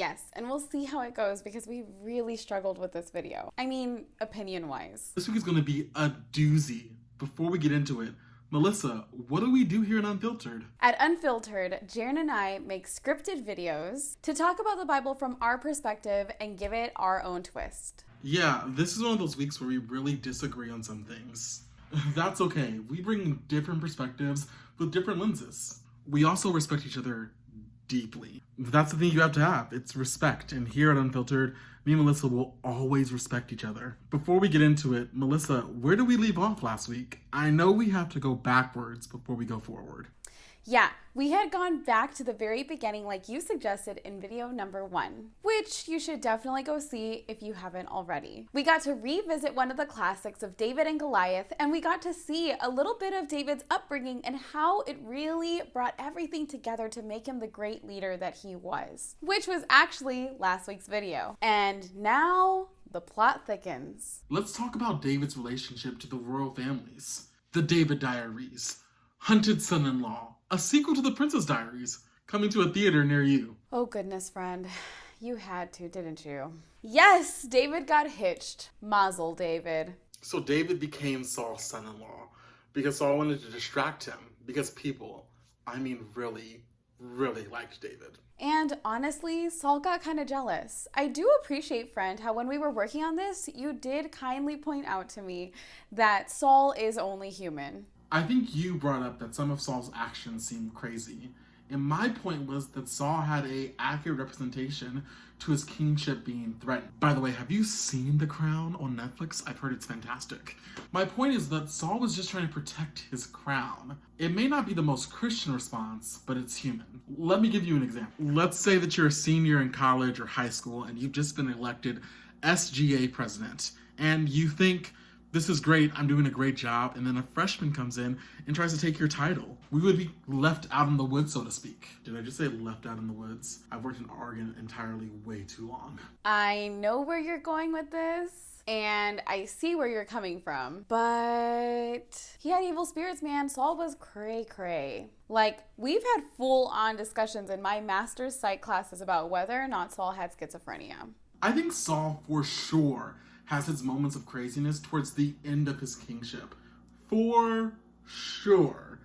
Yes, and we'll see how it goes because we really struggled with this video. I mean, opinion-wise. This week is going to be a doozy. Before we get into it, Melissa, what do we do here in Unfiltered? At Unfiltered, Jaren and I make scripted videos to talk about the Bible from our perspective and give it our own twist. Yeah, this is one of those weeks where we really disagree on some things. That's okay. We bring different perspectives with different lenses. We also respect each other deeply. That's the thing you have to have. It's respect. And here at Unfiltered, me and Melissa will always respect each other. Before we get into it, Melissa, where did we leave off last week? I know we have to go backwards before we go forward. Yeah, we had gone back to the very beginning like you suggested in video number 1, which you should definitely go see if you haven't already. We got to revisit one of the classics of David and Goliath, and we got to see a little bit of David's upbringing and how it really brought everything together to make him the great leader that he was, which was actually last week's video. And now the plot thickens. Let's talk about David's relationship to the royal families. The David Diaries, Hunted Son-in-Law, a sequel to The Princess Diaries, coming to a theater near you. Oh goodness, friend. You had to, didn't you? Yes, David got hitched. Mazel, David. So David became Saul's son-in-law because Saul wanted to distract him because people, really liked David. And honestly, Saul got kind of jealous. I do appreciate, friend, how when we were working on this, you did kindly point out to me that Saul is only human. I think you brought up that some of Saul's actions seemed crazy. And my point was that Saul had an accurate representation to his kingship being threatened. By the way, have you seen The Crown on Netflix? I've heard it's fantastic. My point is that Saul was just trying to protect his crown. It may not be the most Christian response, but it's human. Let me give you an example. Let's say that you're a senior in college or high school and you've just been elected SGA president. And you think, this is great, I'm doing a great job, and then a freshman comes in and tries to take your title. We would be left out in the woods, so to speak. Did I just say left out in the woods? I've worked in Oregon entirely way too long. I know where you're going with this, and I see where you're coming from, but he had evil spirits, man. Saul was cray-cray. Like, we've had full-on discussions in my master's psych classes about whether or not Saul had schizophrenia. I think Saul, for sure, has his moments of craziness towards the end of his kingship. For sure.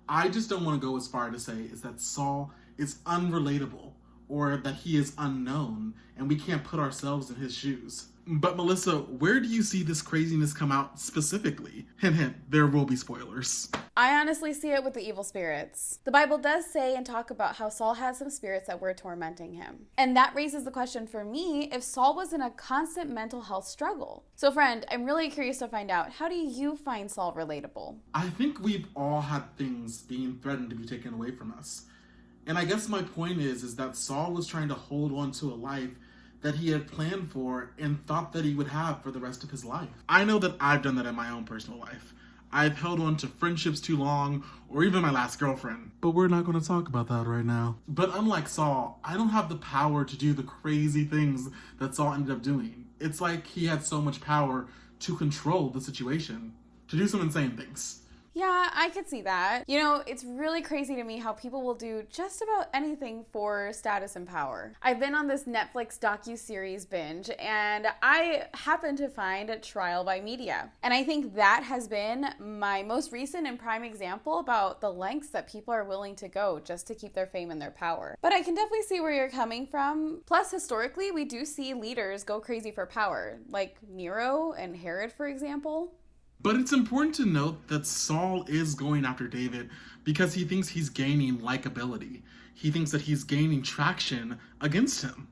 I just don't want to go as far to say is that Saul is unrelatable or that he is unknown and we can't put ourselves in his shoes. But Melissa, where do you see this craziness come out specifically? Hint, hint, there will be spoilers. I honestly see it with the evil spirits. The Bible does say and talk about how Saul had some spirits that were tormenting him. And that raises the question for me if Saul was in a constant mental health struggle. So friend, I'm really curious to find out, how do you find Saul relatable? I think we've all had things being threatened to be taken away from us. And I guess my point is that Saul was trying to hold on to a life that he had planned for and thought that he would have for the rest of his life. I know that I've done that in my own personal life. I've held on to friendships too long, or even my last girlfriend. But we're not going to talk about that right now. But unlike Saul, I don't have the power to do the crazy things that Saul ended up doing. It's like he had so much power to control the situation, to do some insane things. Yeah, I could see that. You know, it's really crazy to me how people will do just about anything for status and power. I've been on this Netflix docu-series binge, and I happened to find Trial by Media. And I think that has been my most recent and prime example about the lengths that people are willing to go just to keep their fame and their power. But I can definitely see where you're coming from. Plus, historically, we do see leaders go crazy for power, like Nero and Herod, for example. But it's important to note that Saul is going after David because he thinks he's gaining likability. He thinks that he's gaining traction against him.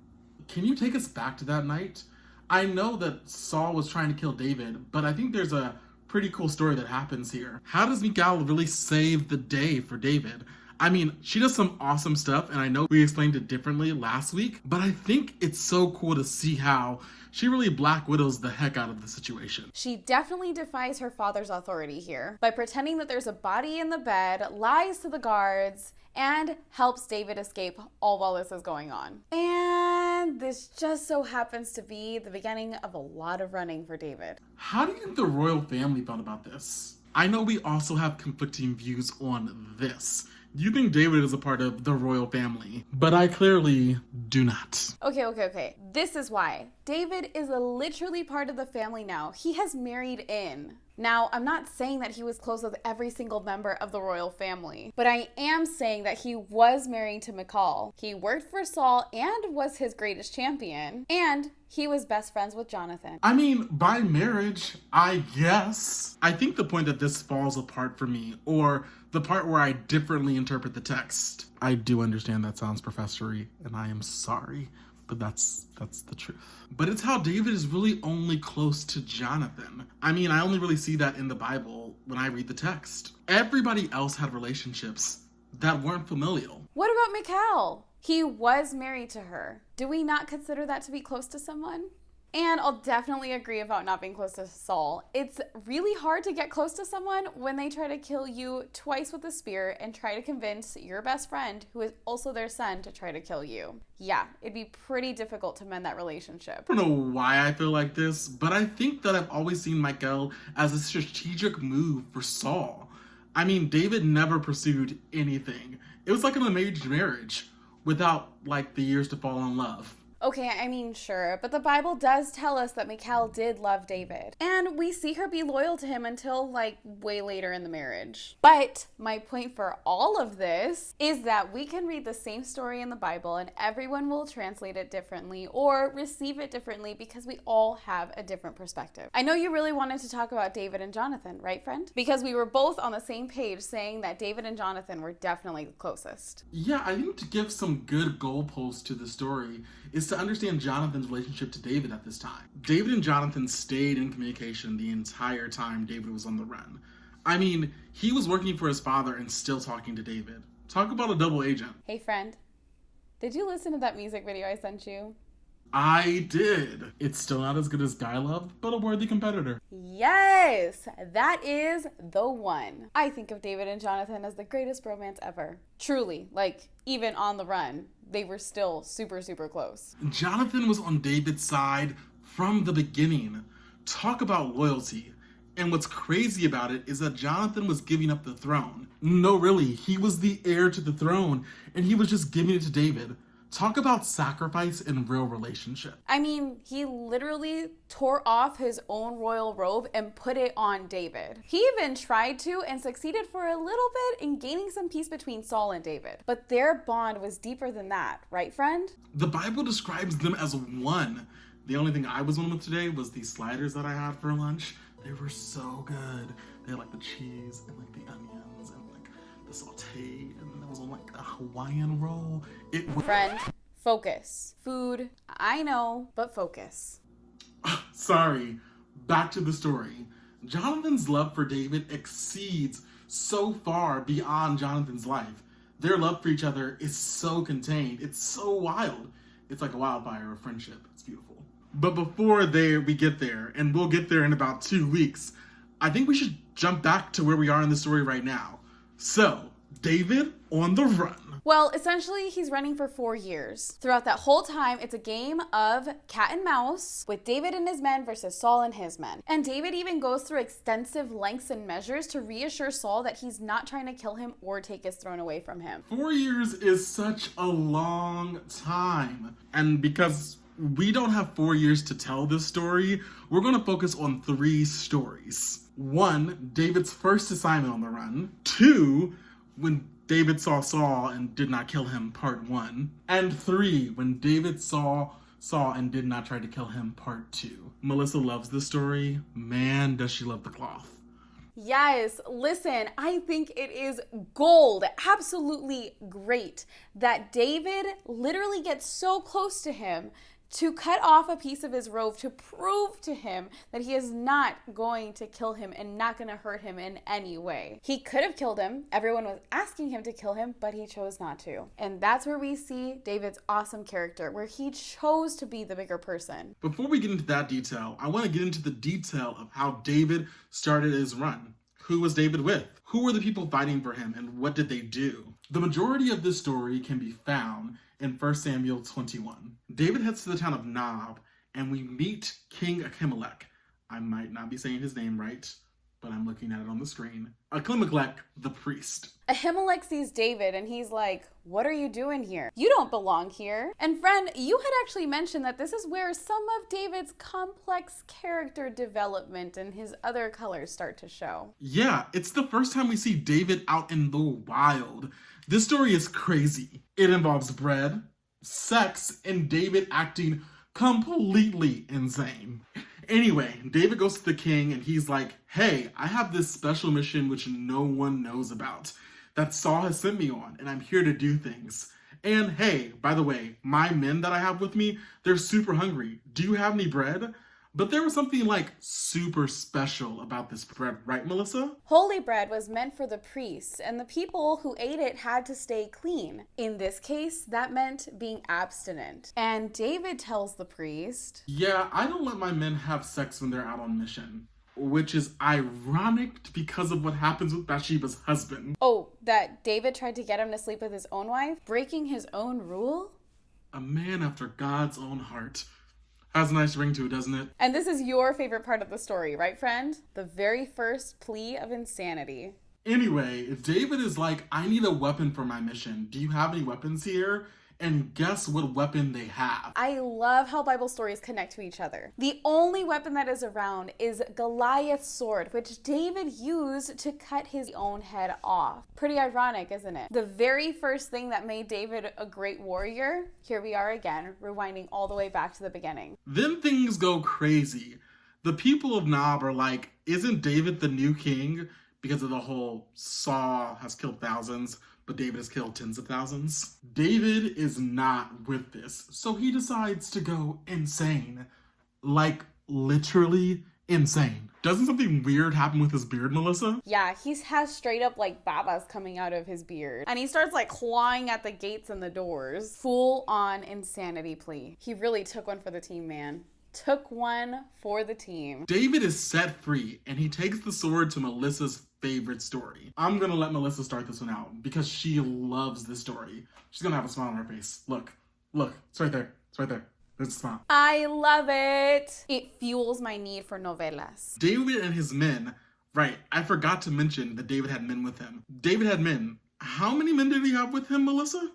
Can you take us back to that night? I know that Saul was trying to kill David, but I think there's a pretty cool story that happens here. How does Michal really save the day for David? I mean, she does some awesome stuff, and I know we explained it differently last week, but I think it's so cool to see how she really Black Widows the heck out of the situation. She definitely defies her father's authority here by pretending that there's a body in the bed, lies to the guards, and helps David escape all while this is going on. And this just so happens to be the beginning of a lot of running for David. How do you think the royal family felt about this? I know we also have conflicting views on this. You think David is a part of the royal family, but I clearly do not. Okay. This is why. David is literally part of the family now. He has married in. Now, I'm not saying that he was close with every single member of the royal family, but I am saying that he was married to Michal. He worked for Saul and was his greatest champion, and he was best friends with Jonathan. I mean, by marriage, I guess. I think the point that this falls apart for me, or the part where I differently interpret the text, I do understand that sounds professory, and I am sorry. But that's the truth. But it's how David is really only close to Jonathan. I mean, I only really see that in the Bible when I read the text. Everybody else had relationships that weren't familial. What about Michal? He was married to her. Do we not consider that to be close to someone? And I'll definitely agree about not being close to Saul. It's really hard to get close to someone when they try to kill you twice with a spear and try to convince your best friend, who is also their son, to try to kill you. Yeah, it'd be pretty difficult to mend that relationship. I don't know why I feel like this, but I think that I've always seen Michal as a strategic move for Saul. I mean, David never pursued anything. It was like an arranged marriage without, like, the years to fall in love. Okay, I mean, sure, but the Bible does tell us that Michal did love David. And we see her be loyal to him until, like, way later in the marriage. But my point for all of this is that we can read the same story in the Bible and everyone will translate it differently or receive it differently because we all have a different perspective. I know you really wanted to talk about David and Jonathan, right, friend? Because we were both on the same page saying that David and Jonathan were definitely the closest. Yeah, I think to give some good goalposts to the story is to understand Jonathan's relationship to David at this time. David and Jonathan stayed in communication the entire time David was on the run. I mean, he was working for his father and still talking to David. Talk about a double agent. Hey friend, did you listen to that music video I sent you? I did. It's still not as good as Guy Love, but a worthy competitor. Yes, that is the one. I think of David and Jonathan as the greatest romance ever. Truly, like, even on the run, they were still super, super close. Jonathan was on David's side from the beginning. Talk about loyalty. And what's crazy about it is that Jonathan was giving up the throne. No, really, he was the heir to the throne, and he was just giving it to David. Talk about sacrifice in real relationship. I mean, he literally tore off his own royal robe and put it on David. He even tried to and succeeded for a little bit in gaining some peace between Saul and David. But their bond was deeper than that, right, friend? The Bible describes them as one. The only thing I was on with today was these sliders that I had for lunch. They were so good. They had like the cheese and like the onions and like the sauté, and it was on like a Hawaiian roll. Friend, focus. Food, I know, but focus. Sorry, back to the story. Jonathan's love for David exceeds so far beyond Jonathan's life. Their love for each other is so contained. It's so wild. It's like a wildfire of friendship. It's beautiful. But before we get there, and we'll get there in about 2 weeks, I think we should jump back to where we are in the story right now. So, David on the run. Well, essentially, he's running for 4 years. Throughout that whole time, it's a game of cat and mouse with David and his men versus Saul and his men. And David even goes through extensive lengths and measures to reassure Saul that he's not trying to kill him or take his throne away from him. 4 years is such a long time. And because we don't have 4 years to tell this story, we're going to focus on 3 stories. 1, David's first assignment on the run. 2, when David saw Saul and did not kill him, part 1. And 3, when David saw Saul and did not try to kill him, part 2. Melissa loves this story. Man, does she love the cloth. Yes, listen, I think it is gold, absolutely great, that David literally gets so close to him to cut off a piece of his robe to prove to him that he is not going to kill him and not going to hurt him in any way. He could have killed him. Everyone was asking him to kill him, but he chose not to. And that's where we see David's awesome character, where he chose to be the bigger person. Before we get into that detail, I want to get into the detail of how David started his run. Who was David with? Who were the people fighting for him, and what did they do? The majority of this story can be found in 1 Samuel 21. David heads to the town of Nob, and we meet King Achimelech. I might not be saying his name right. but I'm looking at it on the screen. Ahimelech, the priest. Ahimelech sees David and he's like, what are you doing here? You don't belong here. And friend, you had actually mentioned that this is where some of David's complex character development and his other colors start to show. Yeah, it's the first time we see David out in the wild. This story is crazy. It involves bread, sex, and David acting completely insane. Anyway, David goes to the king and he's like, hey, I have this special mission which no one knows about that Saul has sent me on, and I'm here to do things. And hey, by the way, my men that I have with me, they're super hungry. Do you have any bread? But there was something like super special about this bread, right, Melissa? Holy bread was meant for the priests, and the people who ate it had to stay clean. In this case, that meant being abstinent. And David tells the priest, yeah, I don't let my men have sex when they're out on mission. Which is ironic because of what happens with Bathsheba's husband. Oh, that David tried to get him to sleep with his own wife? Breaking his own rule? A man after God's own heart. Has a nice ring to it, doesn't it? And this is your favorite part of the story, right, friend? The very first plea of insanity. Anyway, David is like, I need a weapon for my mission. Do you have any weapons here? And guess what weapon they have? I love how Bible stories connect to each other. The only weapon that is around is Goliath's sword, which David used to cut his own head off. Pretty ironic, isn't it? The very first thing that made David a great warrior, here we are again, rewinding all the way back to the beginning. Then things go crazy. The people of Nob are like, isn't David the new king? Because of the whole Saul has killed thousands, but David has killed tens of thousands. David is not with this, so he decides to go insane. Like, literally insane. Doesn't something weird happen with his beard, Melissa? Yeah, he has straight up like babas coming out of his beard. And he starts like clawing at the gates and the doors. Full on insanity plea. He really took one for the team, man. Took one for the team. David is set free, and he takes the sword to Melissa's favorite story. I'm gonna let Melissa start this one out because she loves this story. She's gonna have a smile on her face. Look, it's right there. It's right there. There's a smile. I love it. It fuels my need for novelas. David and his men. Right, I forgot to mention that David had men with him. David had men. How many men did he have with him, Melissa?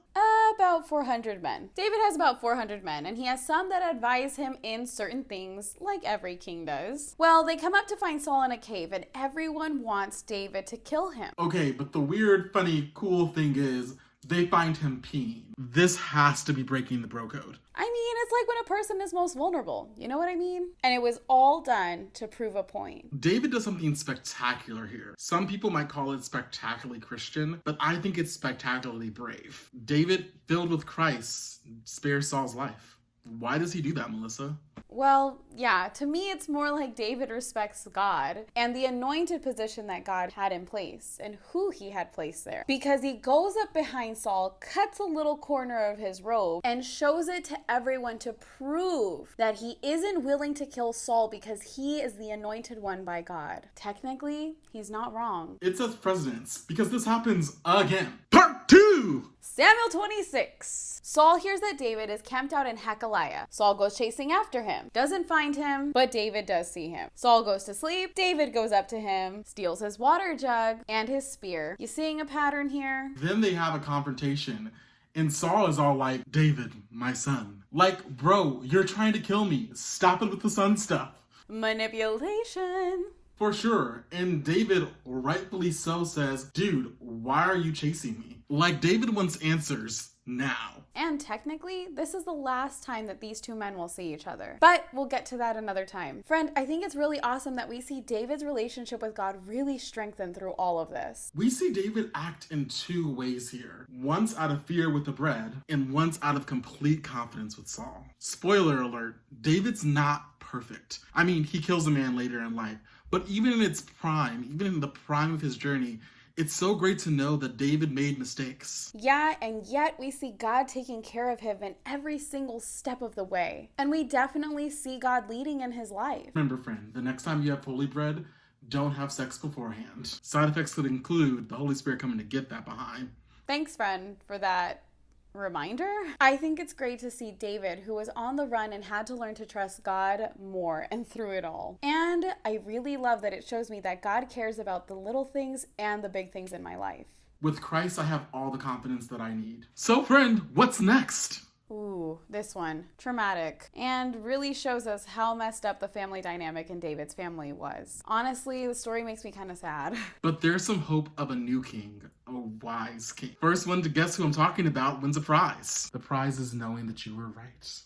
About 400 men. David has about 400 men, and he has some that advise him in certain things, like every king does. Well, they come up to find Saul in a cave, and everyone wants David to kill him. Okay, but the weird, funny, cool thing is, they find him peeing. This has to be breaking the bro code. I mean, it's like when a person is most vulnerable. You know what I mean? And it was all done to prove a point. David does something spectacular here. Some people might call it spectacularly Christian, but I think it's spectacularly brave. David, filled with Christ, spares Saul's life. Why does he do that, Melissa? Well, yeah, to me it's more like David respects God and the anointed position that God had in place and who he had placed there. Because he goes up behind Saul, cuts a little corner of his robe, and shows it to everyone to prove that he isn't willing to kill Saul because he is the anointed one by God. Technically, he's not wrong. It says precedence, because this happens again. Part 2! Samuel 26. Saul hears that David is camped out in Hachilah. Saul goes chasing after him. Doesn't find him, but David does see him. Saul goes to sleep. David goes up to him, steals his water jug and his spear. You seeing a pattern here? Then they have a confrontation, and Saul is all like, David, my son. Like, bro, you're trying to kill me. Stop it with the son stuff. Manipulation. For sure. And David, rightfully so, says, dude, why are you chasing me? Like, David wants answers now. And technically, this is the last time that these two men will see each other. But we'll get to that another time. Friend, I think it's really awesome that we see David's relationship with God really strengthen through all of this. We see David act in two ways here. Once out of fear with the bread, and once out of complete confidence with Saul. Spoiler alert, David's not perfect. I mean, he kills a man later in life, but even in its prime, even in the prime of his journey, it's so great to know that David made mistakes. Yeah, and yet we see God taking care of him in every single step of the way. And we definitely see God leading in his life. Remember, friend, the next time you have holy bread, don't have sex beforehand. Side effects could include the Holy Spirit coming to get that behind. Thanks, friend, for that reminder. I think it's great to see David, who was on the run and had to learn to trust God more and through it all. And I really love that it shows me that God cares about the little things and the big things in my life. With Christ, I have all the confidence that I need. So friend, what's next? Ooh, this one. Traumatic. And really shows us how messed up the family dynamic in David's family was. Honestly, the story makes me kind of sad. But there's some hope of a new king, a wise king. First one to guess who I'm talking about wins a prize. The prize is knowing that you were right.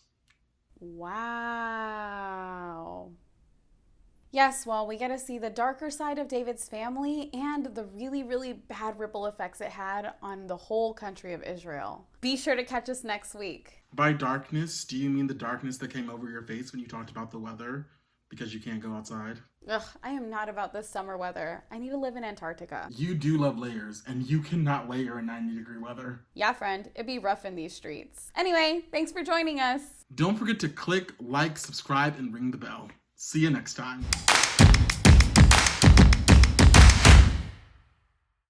Wow. Yes, well, we get to see the darker side of David's family and the really, really bad ripple effects it had on the whole country of Israel. Be sure to catch us next week. By darkness, do you mean the darkness that came over your face when you talked about the weather? Because you can't go outside? Ugh, I am not about this summer weather. I need to live in Antarctica. You do love layers, and you cannot layer in 90-degree weather. Yeah, friend, it'd be rough in these streets. Anyway, thanks for joining us. Don't forget to click, like, subscribe, and ring the bell. See you next time.